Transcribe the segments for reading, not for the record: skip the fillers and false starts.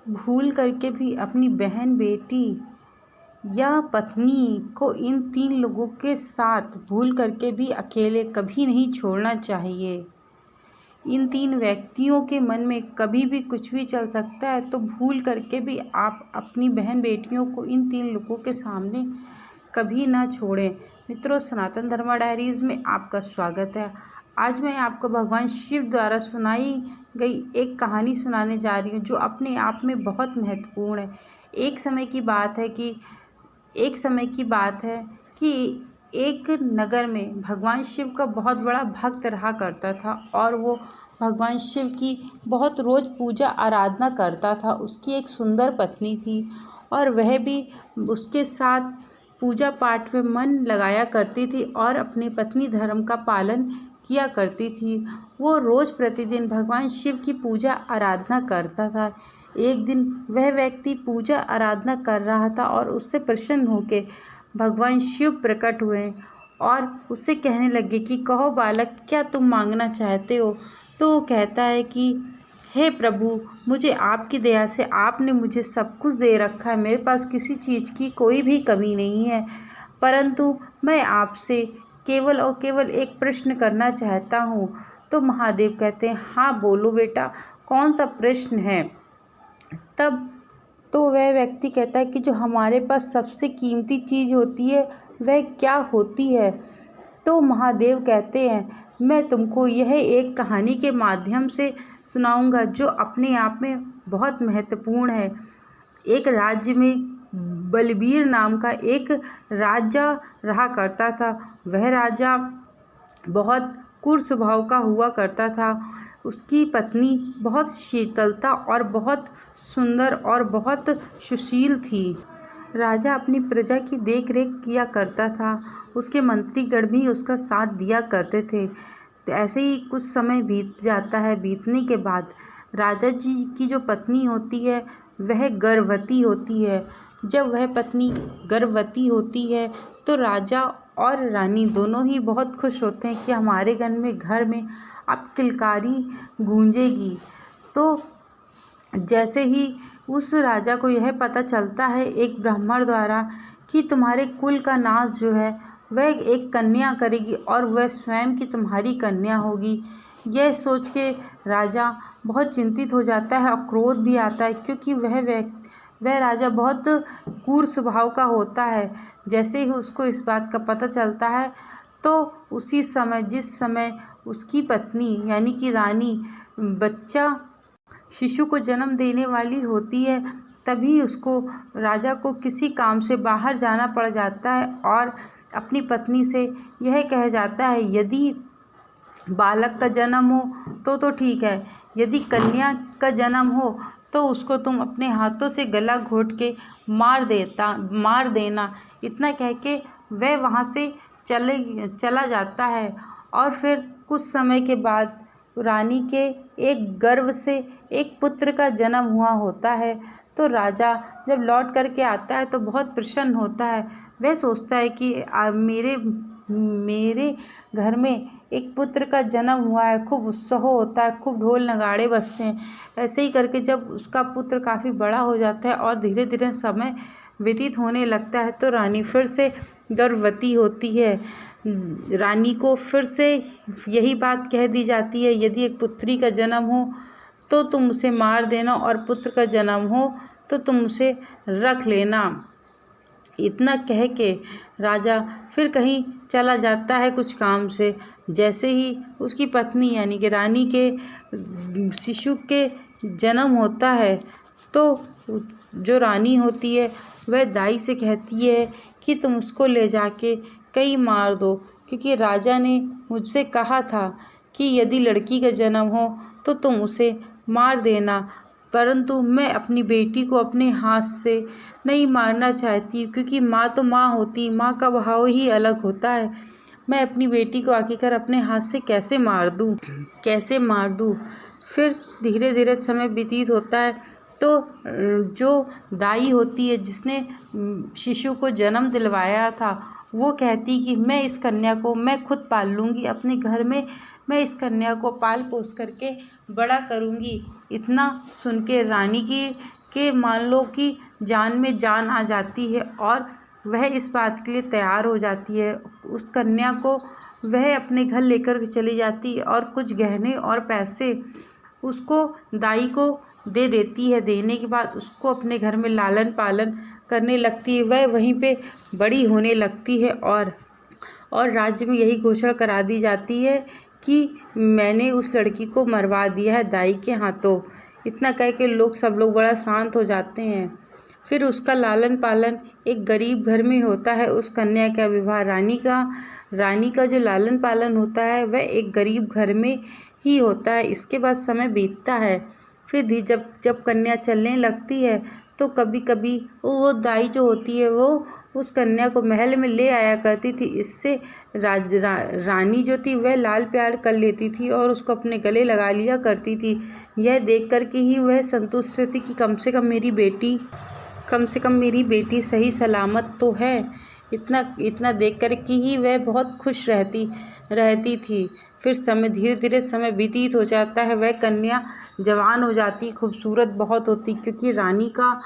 भूल करके भी अपनी बहन, बेटी या पत्नी को इन 3 लोगों के साथ भूल करके भी अकेले कभी नहीं छोड़ना चाहिए। इन 3 व्यक्तियों के मन में कभी भी कुछ भी चल सकता है, तो भूल करके भी आप अपनी बहन बेटियों को इन 3 लोगों के सामने कभी ना छोड़ें। मित्रों, सनातन धर्मा डायरीज़ में आपका स्वागत है। आज मैं आपको भगवान शिव द्वारा सुनाई गई एक कहानी सुनाने जा रही हूँ, जो अपने आप में बहुत महत्वपूर्ण है। एक समय की बात है कि एक नगर में भगवान शिव का बहुत बड़ा भक्त रहा करता था और वो भगवान शिव की बहुत रोज़ पूजा आराधना करता था। उसकी एक सुंदर पत्नी थी और वह भी उसके साथ पूजा पाठ में मन लगाया करती थी और अपनी पत्नी धर्म का पालन किया करती थी। वो रोज़ प्रतिदिन भगवान शिव की पूजा आराधना करता था। एक दिन वह व्यक्ति पूजा आराधना कर रहा था और उससे प्रसन्न होकर भगवान शिव प्रकट हुए और उससे कहने लगे कि कहो बालक, क्या तुम मांगना चाहते हो? तो वो कहता है कि हे प्रभु, मुझे आपकी दया से आपने मुझे सब कुछ दे रखा है। मेरे पास किसी चीज़ की कोई भी कमी नहीं है, परंतु मैं आपसे केवल और केवल एक प्रश्न करना चाहता हूँ। तो महादेव कहते हैं, हाँ बोलो बेटा, कौन सा प्रश्न है? तब तो वह व्यक्ति कहता है कि जो हमारे पास सबसे कीमती चीज़ होती है वह क्या होती है? तो महादेव कहते हैं, मैं तुमको यह एक कहानी के माध्यम से सुनाऊंगा जो अपने आप में बहुत महत्वपूर्ण है। एक राज्य में बलबीर नाम का एक राजा रहा करता था। वह राजा बहुत क्रूर स्वभाव का हुआ करता था। उसकी पत्नी बहुत शीतलता और बहुत सुंदर और बहुत सुशील थी। राजा अपनी प्रजा की देख रेख किया करता था। उसके मंत्रीगण भी उसका साथ दिया करते थे। तो ऐसे ही कुछ समय बीत जाता है। बीतने के बाद राजा जी की जो पत्नी होती है वह गर्भवती होती है। जब वह पत्नी गर्भवती होती है तो राजा और रानी दोनों ही बहुत खुश होते हैं कि हमारे घर में अब किलकारी गूंजेगी। तो जैसे ही उस राजा को यह पता चलता है एक ब्राह्मण द्वारा कि तुम्हारे कुल का नाश जो है वह एक कन्या करेगी और वह स्वयं की तुम्हारी कन्या होगी, यह सोच के राजा बहुत चिंतित हो जाता है और क्रोध भी आता है, क्योंकि वह राजा बहुत क्रूर स्वभाव का होता है। जैसे ही उसको इस बात का पता चलता है तो उसी समय, जिस समय उसकी पत्नी यानी कि रानी बच्चा शिशु को जन्म देने वाली होती है, तभी उसको राजा को किसी काम से बाहर जाना पड़ जाता है और अपनी पत्नी से यह कह जाता है, यदि बालक का जन्म हो तो ठीक है, यदि कन्या का जन्म हो तो उसको तुम अपने हाथों से गला घोट के मार देना। इतना कह के वह वहाँ से चला जाता है। और फिर कुछ समय के बाद रानी के एक गर्भ से एक पुत्र का जन्म हुआ होता है। तो राजा जब लौट करके आता है तो बहुत प्रसन्न होता है। वह सोचता है कि मेरे घर में एक पुत्र का जन्म हुआ है, खूब उत्सव होता है, खूब ढोल नगाड़े बजते हैं। ऐसे ही करके जब उसका पुत्र काफ़ी बड़ा हो जाता है और धीरे धीरे समय व्यतीत होने लगता है तो रानी फिर से गर्भवती होती है। रानी को फिर से यही बात कह दी जाती है, यदि एक पुत्री का जन्म हो तो तुम उसे मार देना और पुत्र का जन्म हो तो तुम उसे रख लेना। इतना कह के राजा फिर कहीं चला जाता है कुछ काम से। जैसे ही उसकी पत्नी यानी कि रानी के शिशु के जन्म होता है तो जो रानी होती है वह दाई से कहती है कि तुम उसको ले जाके कहीं मार दो, क्योंकि राजा ने मुझसे कहा था कि यदि लड़की का जन्म हो तो तुम उसे मार देना, परंतु मैं अपनी बेटी को अपने हाथ से नहीं मारना चाहती, क्योंकि माँ तो माँ होती, माँ का भाव ही अलग होता है। मैं अपनी बेटी को आखिरकार अपने हाथ से कैसे मार दूँ। फिर धीरे धीरे समय व्यतीत होता है तो जो दाई होती है जिसने शिशु को जन्म दिलवाया था वो कहती कि मैं इस कन्या को मैं खुद पाल लूँगी, अपने घर में मैं इस कन्या को पाल पोस करके बड़ा करूँगी। इतना सुन के रानी कि मान लो कि जान में जान आ जाती है और वह इस बात के लिए तैयार हो जाती है। उस कन्या को वह अपने घर लेकर के चली जाती है और कुछ गहने और पैसे उसको दाई को दे देती है। देने के बाद उसको अपने घर में लालन पालन करने लगती है। वह वहीं पे बड़ी होने लगती है और राज्य में यही घोषणा करा दी जाती है कि मैंने उस लड़की को मरवा दिया है दाई के हाथों। इतना कह के सब लोग बड़ा शांत हो जाते हैं। फिर उसका लालन पालन एक गरीब घर में होता है। उस कन्या का विवाह रानी का जो लालन पालन होता है वह एक गरीब घर में ही होता है। इसके बाद समय बीतता है। फिर जब कन्या चलने लगती है तो कभी कभी वो दाई जो होती है वो उस कन्या को महल में ले आया करती थी। इससे रानी जो थी वह लाल प्यार कर लेती थी और उसको अपने गले लगा लिया करती थी। यह देख कर के ही वह संतुष्ट थी कि कम से कम मेरी बेटी सही सलामत तो है। इतना देख कर के ही वह बहुत खुश रहती थी। फिर धीरे धीरे समय व्यतीत हो जाता है। वह कन्या जवान हो जाती, खूबसूरत बहुत होती, क्योंकि रानी का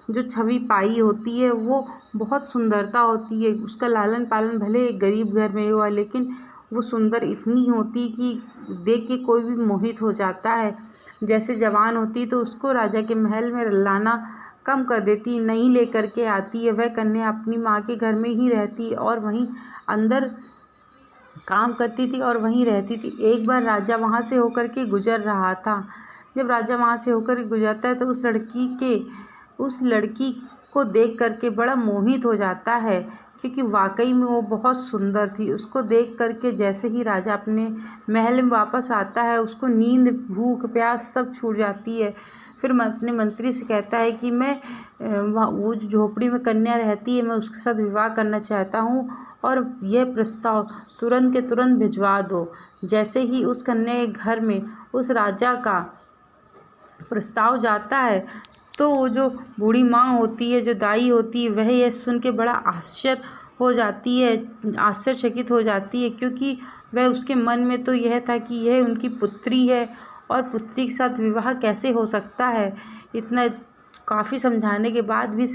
जो छवि पाई होती है वो बहुत सुंदरता होती है। उसका लालन पालन भले एक गरीब घर में हुआ, लेकिन वो सुंदर इतनी होती कि देख के कोई भी मोहित हो जाता है। जैसे जवान होती तो उसको राजा के महल में लाना कम कर देती, नहीं लेकर के आती है। वह कन्या अपनी माँ के घर में ही रहती और वहीं अंदर काम करती थी और वहीं रहती थी। एक बार राजा वहाँ से होकर के गुजर रहा था। जब राजा वहाँ से होकर के गुजरता है तो उस लड़की को देख करके बड़ा मोहित हो जाता है, क्योंकि वाकई में वो बहुत सुंदर थी। उसको देख करके जैसे ही राजा अपने महल में वापस आता है उसको नींद, भूख, प्यास सब छूट जाती है। फिर अपने मंत्री से कहता है कि मैं वो जो झोपड़ी में कन्या रहती है मैं उसके साथ विवाह करना चाहता हूँ और यह प्रस्ताव तुरंत के तुरंत भिजवा दो। जैसे ही उस कन्या के घर में उस राजा का प्रस्ताव जाता है तो वो जो बूढ़ी माँ होती है, जो दाई होती है, वह यह सुन के बड़ा आश्चर्यचकित हो जाती है, क्योंकि वह उसके मन में तो यह था कि यह उनकी पुत्री है और पुत्री के साथ विवाह कैसे हो सकता है। इतना काफ़ी समझाने के बाद भी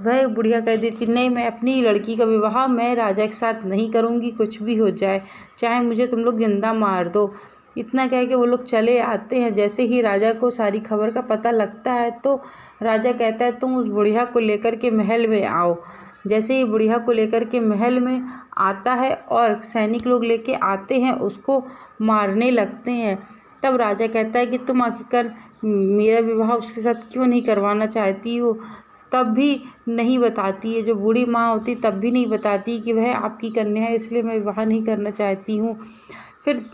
वह बुढ़िया कह देती, नहीं, मैं अपनी लड़की का विवाह मैं राजा के साथ नहीं करूँगी, कुछ भी हो जाए, चाहे मुझे तुम लोग जिंदा मार दो। इतना कह के वो लोग चले आते हैं। जैसे ही राजा को सारी खबर का पता लगता है तो राजा कहता है तुम उस बुढ़िया को लेकर के महल में आओ। जैसे ही बुढ़िया को लेकर के महल में आता है और सैनिक लोग लेके आते हैं, उसको मारने लगते हैं। तब राजा कहता है कि तुम आखिरकार मेरा विवाह उसके साथ क्यों नहीं करवाना चाहती हो। तब भी नहीं बताती है, जो बूढ़ी माँ होती तब भी नहीं बताती कि वह आपकी कन्या है, इसलिए मैं विवाह नहीं करना चाहती हूँ। फिर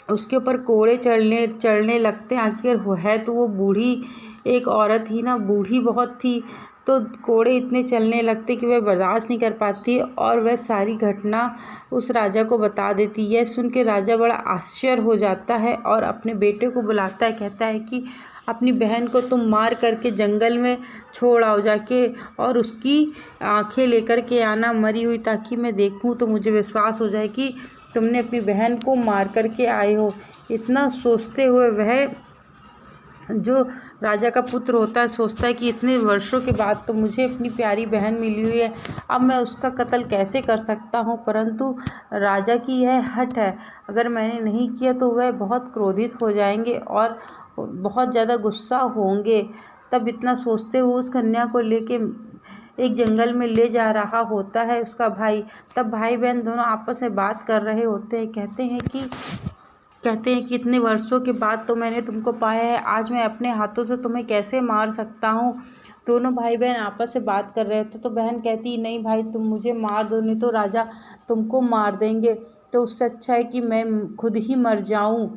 उसके ऊपर कोड़े चढ़ने लगते हैं। आखिर है तो वो बूढ़ी एक औरत ही ना, बूढ़ी बहुत थी, तो कोड़े इतने चलने लगते कि वह बर्दाश्त नहीं कर पाती और वह सारी घटना उस राजा को बता देती है। सुन के राजा बड़ा आश्चर्य हो जाता है और अपने बेटे को बुलाता है, कहता है कि अपनी बहन को तुम मार करके जंगल में छोड़ आओ जाके और उसकी आंखें लेकर के आना मरी हुई, ताकि मैं देखूं तो मुझे विश्वास हो जाए कि तुमने अपनी बहन को मार करके आए हो। इतना सोचते हुए वह जो राजा का पुत्र होता है सोचता है कि इतने वर्षों के बाद तो मुझे अपनी प्यारी बहन मिली हुई है, अब मैं उसका कत्ल कैसे कर सकता हूँ। परंतु राजा की यह हट है, अगर मैंने नहीं किया तो वह बहुत क्रोधित हो जाएंगे और बहुत ज़्यादा गुस्सा होंगे। तब इतना सोचते हुए उस कन्या को लेके एक जंगल में ले जा रहा होता है उसका भाई। तब भाई बहन दोनों आपस में बात कर रहे होते हैं। कहते हैं कि इतने वर्षों के बाद तो मैंने तुमको पाया है, आज मैं अपने हाथों से तुम्हें कैसे मार सकता हूँ। दोनों भाई बहन आपस में बात कर रहे थे तो बहन कहती, नहीं भाई, तुम मुझे मार दो, नहीं तो राजा तुमको मार देंगे, तो उससे अच्छा है कि मैं खुद ही मर जाऊँ।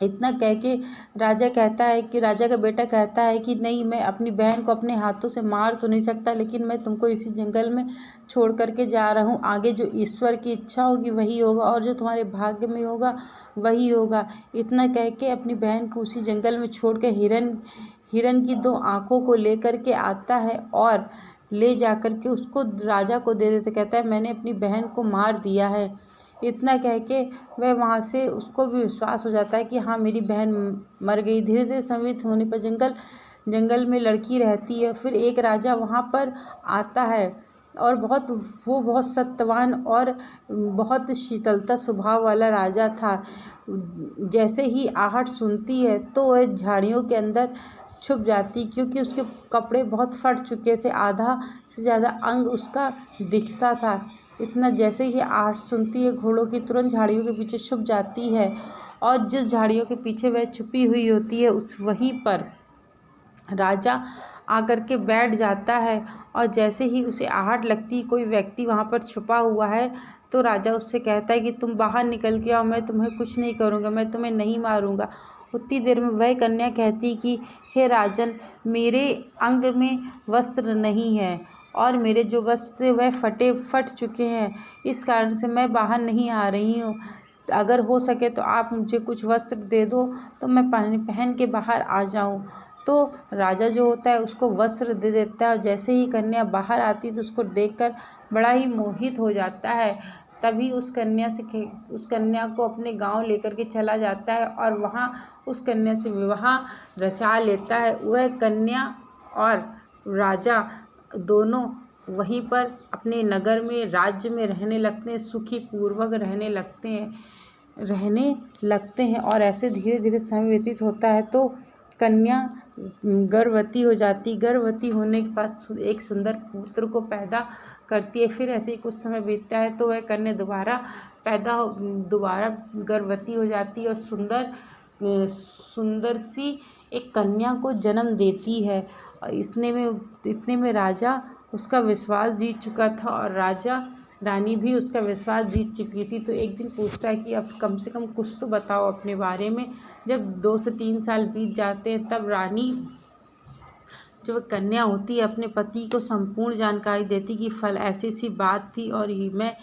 इतना कह के राजा का बेटा कहता है कि नहीं, मैं अपनी बहन को अपने हाथों से मार तो नहीं सकता, लेकिन मैं तुमको इसी जंगल में छोड़ करके जा रहा हूँ। आगे जो ईश्वर की इच्छा होगी वही होगा और जो तुम्हारे भाग्य में होगा वही होगा। इतना कह के अपनी बहन को उसी जंगल में छोड़ के हिरन की 2 आँखों को लेकर के आता है और ले जा कर के उसको राजा को दे देते। कहता है, मैंने अपनी बहन को मार दिया है। इतना कह के वह वहाँ से, उसको भी विश्वास हो जाता है कि हाँ, मेरी बहन मर गई। धीरे धीरे समय होने पर जंगल जंगल में लड़की रहती है। फिर एक राजा वहाँ पर आता है और वो बहुत सत्यवान और बहुत शीतलता स्वभाव वाला राजा था। जैसे ही आहट सुनती है तो वह झाड़ियों के अंदर छुप जाती, क्योंकि उसके कपड़े बहुत फट चुके थे, आधा से ज़्यादा अंग उसका दिखता था। इतना जैसे ही आहट सुनती है घोड़ों की, तुरंत झाड़ियों के पीछे छुप जाती है और जिस झाड़ियों के पीछे वह छुपी हुई होती है उस वहीं पर राजा आकर के बैठ जाता है। और जैसे ही उसे आहट लगती कोई व्यक्ति वहाँ पर छुपा हुआ है, तो राजा उससे कहता है कि तुम बाहर निकल के आओ, मैं तुम्हें कुछ नहीं करूँगा, मैं तुम्हें नहीं मारूँगा। उतनी देर में वह कन्या कहती कि हे राजन, मेरे अंग में वस्त्र नहीं है और मेरे जो वस्त्र वह फट चुके हैं, इस कारण से मैं बाहर नहीं आ रही हूँ। अगर हो सके तो आप मुझे कुछ वस्त्र दे दो तो मैं पहन के बाहर आ जाऊँ। तो राजा जो होता है उसको वस्त्र दे देता है और जैसे ही कन्या बाहर आती तो उसको देखकर बड़ा ही मोहित हो जाता है। तभी उस कन्या को अपने गांव लेकर के चला जाता है और वहाँ उस कन्या से विवाह रचा लेता है। वह कन्या और राजा दोनों वहीं पर अपने नगर में, राज्य में रहने लगते हैं, सुखी पूर्वक रहने लगते हैं। और ऐसे धीरे धीरे समय व्यतीत होता है तो कन्या गर्भवती हो जाती। गर्भवती होने के बाद एक सुंदर पुत्र को पैदा करती है। फिर ऐसे ही कुछ समय बीतता है तो वह कन्या दोबारा गर्भवती हो जाती है और सुंदर सी एक कन्या को जन्म देती है। और इतने में राजा उसका विश्वास जीत चुका था और रानी भी उसका विश्वास जीत चुकी थी। तो एक दिन पूछता है कि अब कम से कम कुछ तो बताओ अपने बारे में। जब 2 से 3 साल बीत जाते हैं तब रानी, जो कन्या होती है, अपने पति को संपूर्ण जानकारी देती कि ऐसी सी बात थी और मैं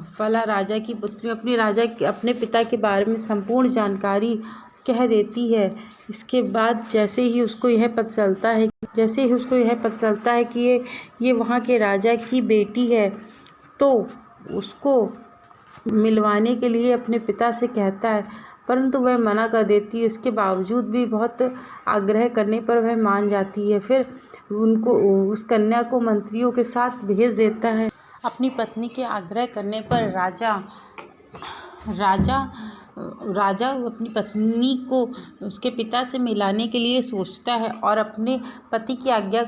फला राजा की पुत्री अपने पिता के बारे में संपूर्ण जानकारी कह देती है। इसके बाद जैसे ही उसको यह पता चलता है कि ये वहाँ के राजा की बेटी है, तो उसको मिलवाने के लिए अपने पिता से कहता है, परंतु वह मना कर देती है। इसके बावजूद भी बहुत आग्रह करने पर वह मान जाती है। फिर उस कन्या को मंत्रियों के साथ भेज देता है। अपनी पत्नी के आग्रह करने पर राजा अपनी पत्नी को उसके पिता से मिलाने के लिए सोचता है और अपने पति की आग्रह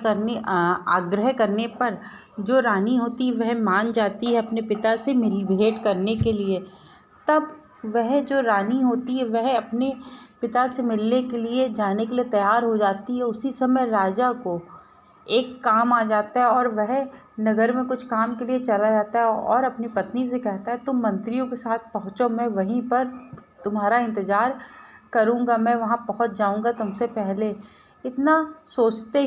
करने पर जो रानी होती वह मान जाती है अपने पिता से भेंट करने के लिए। तब वह जो रानी होती है वह अपने पिता से मिलने के लिए जाने के लिए तैयार हो जाती है। उसी समय राजा को एक काम आ जाता है और वह नगर में कुछ काम के लिए चला जाता है और अपनी पत्नी से कहता है, तुम मंत्रियों के साथ पहुँचो, मैं वहीं पर तुम्हारा इंतज़ार करूँगा, मैं वहाँ पहुँच जाऊँगा तुमसे पहले। इतना सुनते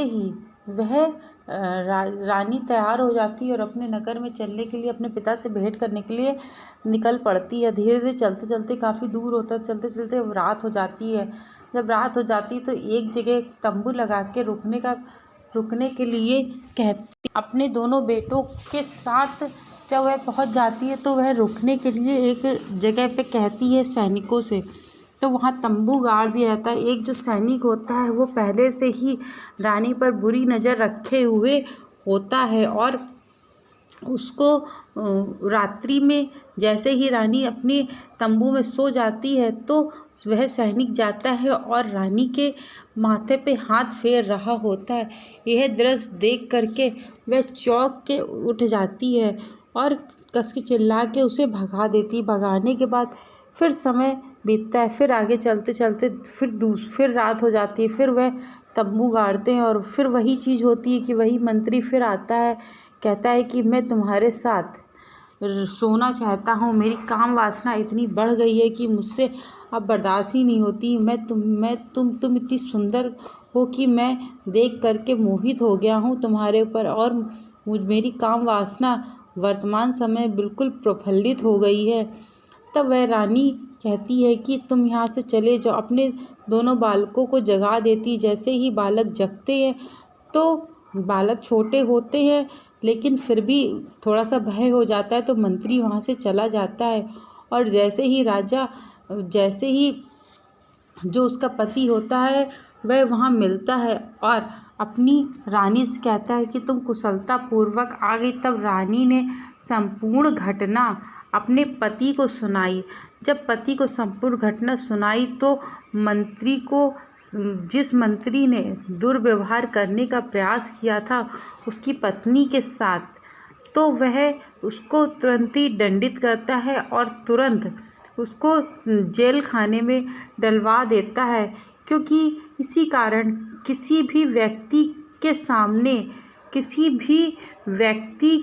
ही वह रानी तैयार हो जाती है और अपने नगर में चलने के लिए, अपने पिता से भेंट करने के लिए निकल पड़ती है। धीरे धीरे चलते चलते काफ़ी दूर होता है, चलते चलते रात हो जाती है। जब रात हो जाती है तो एक जगह तंबू लगा के रुकने के लिए कहती, अपने दोनों बेटों के साथ जब वह पहुंच जाती है तो वह रुकने के लिए एक जगह पे कहती है सैनिकों से। तो वहाँ तंबू गाड़ दिया जाता है। एक जो सैनिक होता है वो पहले से ही रानी पर बुरी नज़र रखे हुए होता है और उसको रात्रि में जैसे ही रानी अपने तंबू में सो जाती है तो वह सैनिक जाता है और रानी के माथे पे हाथ फेर रहा होता है। यह दृश्य देख करके वह चौंक के उठ जाती है और कस के चिल्ला के उसे भगा देती। भगाने के बाद फिर समय बीतता है, फिर आगे चलते चलते फिर रात हो जाती है। फिर वह तंबू गाड़ते हैं और फिर वही चीज़ होती है कि वही मंत्री फिर आता है, कहता है कि मैं तुम्हारे साथ सोना चाहता हूँ, मेरी काम वासना इतनी बढ़ गई है कि मुझसे अब बर्दाश्त ही नहीं होती। तुम इतनी सुंदर हो कि मैं देख करके मोहित हो गया हूँ तुम्हारे ऊपर और मेरी काम वासना वर्तमान समय बिल्कुल प्रफुल्लित हो गई है। तब वह रानी कहती है कि तुम यहाँ से चले जाओ। अपने दोनों बालकों को जगा देती। जैसे ही बालक जगते हैं तो बालक छोटे होते हैं लेकिन फिर भी थोड़ा सा भय हो जाता है, तो मंत्री वहाँ से चला जाता है और जैसे ही जो उसका पति होता है वह वहाँ मिलता है और अपनी रानी से कहता है कि तुम कुशलतापूर्वक आ गई। तब रानी ने संपूर्ण घटना अपने पति को सुनाई। जब पति को संपूर्ण घटना सुनाई तो मंत्री को, जिस मंत्री ने दुर्व्यवहार करने का प्रयास किया था उसकी पत्नी के साथ, तो वह उसको तुरंत ही दंडित करता है और तुरंत उसको जेल खाने में डलवा देता है। क्योंकि इसी कारण किसी भी व्यक्ति के सामने, किसी भी व्यक्ति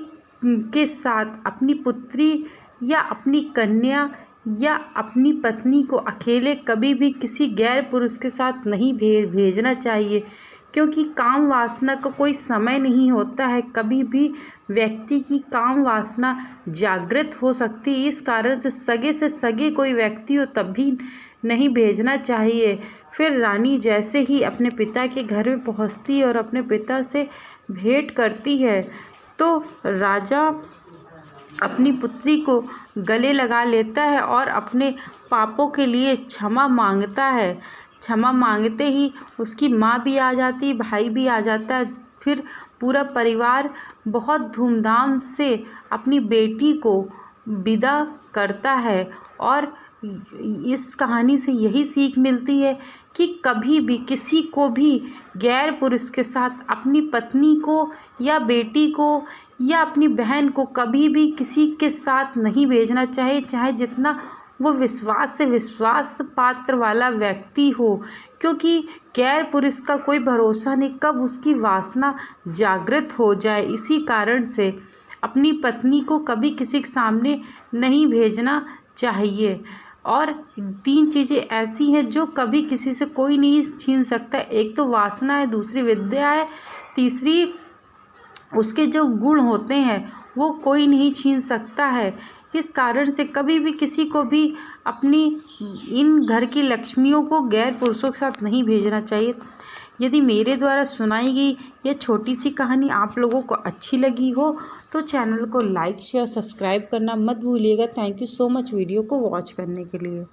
के साथ अपनी पुत्री या अपनी कन्या या अपनी पत्नी को अकेले कभी भी किसी गैर पुरुष के साथ नहीं भेजना चाहिए। क्योंकि काम वासना का कोई समय नहीं होता है, कभी भी व्यक्ति की काम वासना जागृत हो सकती है। इस कारण से सगे कोई व्यक्ति हो तब भी नहीं भेजना चाहिए। फिर रानी जैसे ही अपने पिता के घर में पहुंचती है और अपने पिता से भेंट करती है तो राजा अपनी पुत्री को गले लगा लेता है और अपने पापों के लिए क्षमा मांगता है। क्षमा मांगते ही उसकी माँ भी आ जाती, भाई भी आ जाता है। फिर पूरा परिवार बहुत धूमधाम से अपनी बेटी को विदा करता है। और इस कहानी से यही सीख मिलती है कि कभी भी किसी को भी गैर पुरुष के साथ अपनी पत्नी को या बेटी को या अपनी बहन को कभी भी किसी के साथ नहीं भेजना चाहिए, चाहे जितना वो विश्वास से विश्वास पात्र वाला व्यक्ति हो। क्योंकि गैर पुरुष का कोई भरोसा नहीं, कब उसकी वासना जागृत हो जाए। इसी कारण से अपनी पत्नी को कभी किसी के सामने नहीं भेजना चाहिए। और 3 चीज़ें ऐसी हैं जो कभी किसी से कोई नहीं छीन सकता। एक तो वासना है, दूसरी विद्या है, तीसरी उसके जो गुण होते हैं वो कोई नहीं छीन सकता है। इस कारण से कभी भी किसी को भी अपनी इन घर की लक्ष्मियों को गैर पुरुषों के साथ नहीं भेजना चाहिए। यदि मेरे द्वारा सुनाई गई यह छोटी सी कहानी आप लोगों को अच्छी लगी हो तो चैनल को लाइक शेयर सब्सक्राइब करना मत भूलिएगा। Thank you so much video को वॉच करने के लिए।